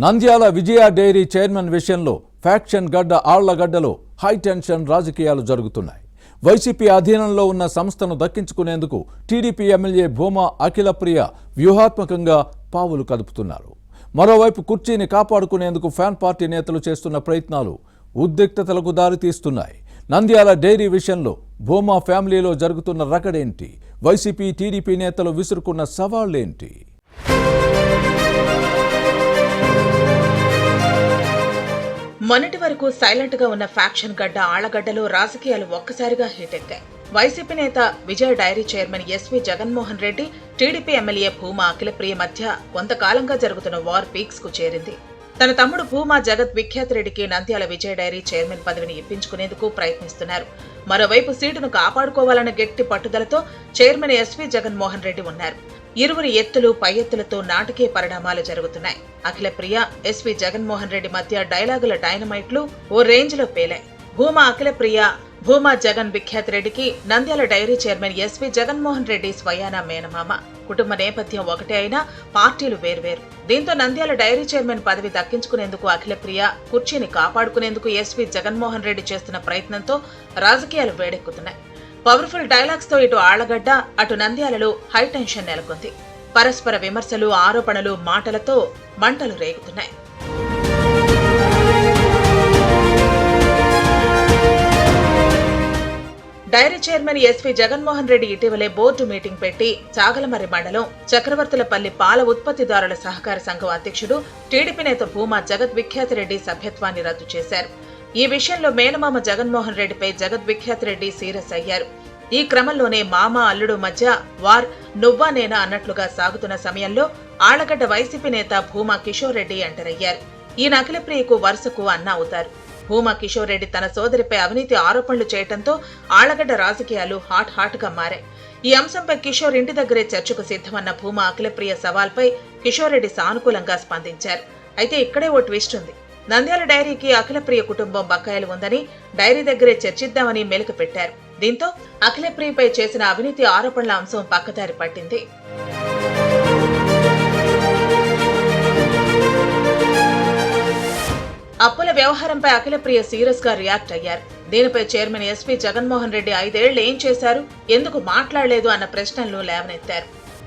Nandyal Vijaya dairy chairman విషయంలో faction గడ్డ ఆళ్లగడ్డలో high tension రాజకీయాలు జరుగుతున్నాయి. వైసీపీ అధీనంలో ఉన్న సంస్థను దక్కించుకునేందుకు టీడీపీ ఎమ్మెల్యే భూమా అఖిలప్రియ వ్యూహాత్మకంగా పావులు కదుపుతున్నారు. మరోవైపు కుర్చీని కాపాడుకునేందుకు ఫ్యాన్ పార్టీ నేతలు చేస్తున్న ప్రయత్నాలు ఉద్రిక్తతలకు దారితీస్తున్నాయి. నంద్యాల డైరీ విషయంలో భూమా ఫ్యామిలీలో జరుగుతున్న రకడేంటి? వైసీపీ టీడీపీ నేతలు విసురుకున్న సవాళ్లేంటి? మొన్నటి వరకు సైలెంట్ గా ఉన్న ఫ్యాక్షన్ గడ్డ ఆళ్లగడ్డలో రాజకీయాలు ఒక్కసారిగా హీటెక్కాయి. వైసీపీ నేత Vijaya dairy chairman SV Jaganmohan Reddy, TDP MLA Bhuma Akhilapriya మధ్య కొంతకాలంగా జరుగుతున్న వార్ పీక్స్ కు చేరింది. తన తమ్ముడు భూమా జగత్ విఖ్యాత్ రెడ్డికి నంద్యాల విజయ డైరీ చైర్మన్ పదవిని ఇప్పించుకునేందుకు ప్రయత్నిస్తున్నారు. మరోవైపు సీటును కాపాడుకోవాలన్న గట్టి పట్టుదలతో చైర్మన్ ఎస్వి జగన్మోహన్ రెడ్డి ఉన్నారు. ఇరువురి ఎత్తులు పై ఎత్తులతో నాటకీయ పరిణామాలు జరుగుతున్నాయి. అఖిలప్రియ, ఎస్వి జగన్మోహన్ రెడ్డి మధ్య డైలాగుల డైనమైట్లు ఓ రేంజ్ లో పేలాయి. భూమా అఖిలప్రియ, భూమా జగన్ విఖ్యాత్ రెడ్డికి Nandyal dairy chairman SV Jaganmohan Reddy స్వయానా మేనమామ. కుటుంబ నేపథ్యం ఒకటే అయినా పార్టీలు వేర్వేరు. దీంతో నంద్యాల డైరీ చైర్మన్ పదవి దక్కించుకునేందుకు అఖిలప్రియ, కుర్చీని కాపాడుకునేందుకు ఎస్వి జగన్మోహన్ రెడ్డి చేస్తున్న ప్రయత్నంతో రాజకీయాలు వేడెక్కుతున్నాయి. పవర్ఫుల్ డైలాగ్స్ తో ఇటు ఆళ్లగడ్డ, అటు నంద్యాలలో హైటెన్షన్ నెలకొంది. పరస్పర విమర్శలు, ఆరోపణలు, మాటలతో మంటలు రేగుతున్నాయి. Dairy chairman SV Jaganmohan Reddy ఇటీవలే బోర్డు మీటింగ్ పెట్టి చాగలమర్రి మండలం చక్రవర్తులపల్లి పాల ఉత్పత్తిదారుల సహకార సంఘం అధ్యక్షుడు, టీడీపీ నేత భూమా జగత్ విఖ్యాత్ రెడ్డి సభ్యత్వాన్ని రద్దు చేశారు. ఈ విషయంలో మేనమామ జగన్మోహన్ రెడ్డిపై జగత్ విఖ్యాత్ రెడ్డి సీరియస్ అయ్యారు. ఈ క్రమంలోనే మామ అల్లుడు మధ్య వార్ నువ్వా నేనా అన్నట్లుగా సాగుతున్న సమయంలో ఆళ్లగడ్డ వైసీపీ నేత భూమా కిషోర్ రెడ్డి ఎంటర్ అయ్యారు. ఈ అఖిలప్రియకు వరుసకు అన్న అవుతారు. భూమా కిషోర్ రెడ్డి తన సోదరిపై అవినీతి ఆరోపణలు చేయడంతో ఆళ్లగడ్డ రాజకీయాలు హాట్ గా మారాయి. ఈ అంశంపై కిషోర్ ఇంటి దగ్గరే చర్చకు సిద్ధమన్న భూమా అఖిలప్రియ సవాల్పై కిషోర్ రెడ్డి సానుకూలంగా స్పందించారు. అయితే ఇక్కడే ఓ ట్విస్ట్ ఉంది. నంద్యాల డైరీకి అఖిలప్రియ కుటుంబం బకాయిలు ఉందని డైరీ దగ్గరే చర్చిద్దామని మెలిక పెట్టారు. దీంతో అఖిలప్రియపై చేసిన అవినీతి ఆరోపణల అంశం పక్కదారి పట్టింది. అప్పుల వ్యవహారంపై అఖిలప్రియ సీరియస్ గా రియాక్ట్ అయ్యారు. దీనిపై చైర్మన్ ఎస్వి జగన్మోహన్ రెడ్డి 5 ఏళ్లు ఏం చేశారు, ఎందుకు మాట్లాడలేదు అన్న ప్రశ్నలను లేవనెత్తారు.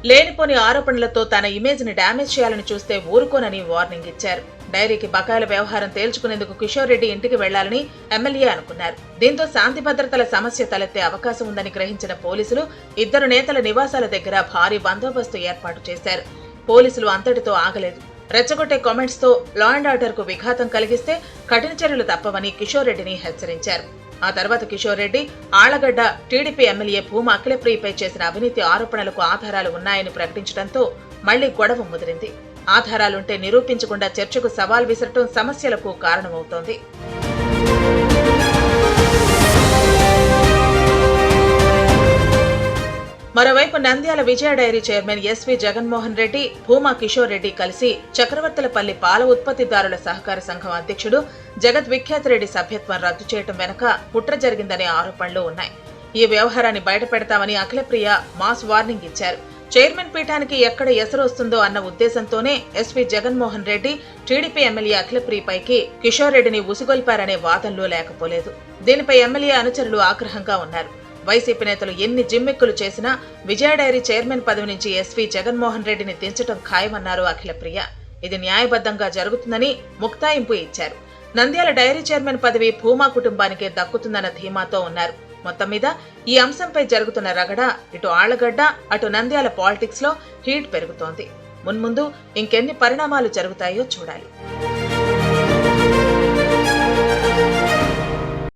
లేనిపోని ఆరోపణలతో తన ఇమేజ్ ని డ్యామేజ్ చేయాలని చూస్తే ఊరుకోనని వార్నింగ్ ఇచ్చారు. డైరీకి బకాయిల వ్యవహారం తేల్చుకునేందుకు కిషోర్ రెడ్డి ఇంటికి వెళ్లాలని ఎమ్మెల్యే అనుకున్నారు. దీంతో శాంతి భద్రతల సమస్య తలెత్తే అవకాశం ఉందని గ్రహించిన పోలీసులు ఇద్దరు నేతల నివాసాల దగ్గర భారీ బందోబస్తు ఏర్పాటు చేశారు. పోలీసులు అంతటితో ఆగలేదు. రెచ్చగొట్టే కామెంట్స్ తో లా అండ్ ఆర్డర్ కు విఘాతం కలిగిస్తే కఠిన చర్యలు తప్పవని కిషోర్ రెడ్డిని హెచ్చరించారు. ఆ తర్వాత కిషోర్ రెడ్డి ఆళ్లగడ్డ, టీడీపీ ఎమ్మెల్యే భూమా అఖిలప్రియపై చేసిన అవినీతి ఆరోపణలకు ఆధారాలు ఉన్నాయని ప్రకటించడంతో మళ్లీ గొడవ ముదిరింది. ఆధారాలుంటే నిరూపించకుండా చర్చకు సవాల్ విసరటం సమస్యలకు కారణమవుతోంది. మరోవైపు Nandyal Vijaya dairy chairman SV Jaganmohan Reddy, Bhuma Kishore Reddy కలిసి చక్రవర్తులపల్లి పాల ఉత్పత్తిదారుల సహకార సంఘం అధ్యక్షుడు జగత్ విఖ్యాత్ రెడ్డి సభ్యత్వం రద్దు చేయడం వెనుక కుట్ర జరిగిందనే ఆరోపణలు ఉన్నాయి. ఈ వ్యవహారాన్ని బయటపెడతామని అఖిలప్రియ మాస్ వార్నింగ్ ఇచ్చారు. చైర్మన్ పీఠానికి ఎక్కడ ఎసరు వస్తుందో అన్న ఉద్దేశంతోనే SV Jaganmohan Reddy, TDP MLA అఖిలప్రియపైకి కిషోర్ రెడ్డిని ఉసిగొల్పారనే వాదనలు లేకపోలేదు. దీనిపై ఎమ్మెల్యే అనుచరులు ఆగ్రహంగా ఉన్నారు. వైసీపీ నేతలు ఎన్ని జిమ్మిక్కులు చేసినా విజయ డైరీ చైర్మన్ పదవి నుంచి ఎస్వి జగన్మోహన్ రెడ్డిని దించడం ఖాయమన్నారు అఖిలప్రియ. ఇది న్యాయబద్ధంగా జరుగుతుందని ముక్తాయింపు ఇచ్చారు. నంద్యాల డైరీ చైర్మన్ పదవి భూమా కుటుంబానికే దక్కుతుందన్న ధీమాతో ఉన్నారు. మొత్తం మీద ఈ అంశంపై జరుగుతున్న రగడ ఇటు ఆళ్లగడ్డ, అటు నంద్యాల పాలిటిక్స్ లో హీట్ పెరుగుతోంది. మున్ముందు ఇంకెన్ని పరిణామాలు జరుగుతాయో చూడాలి.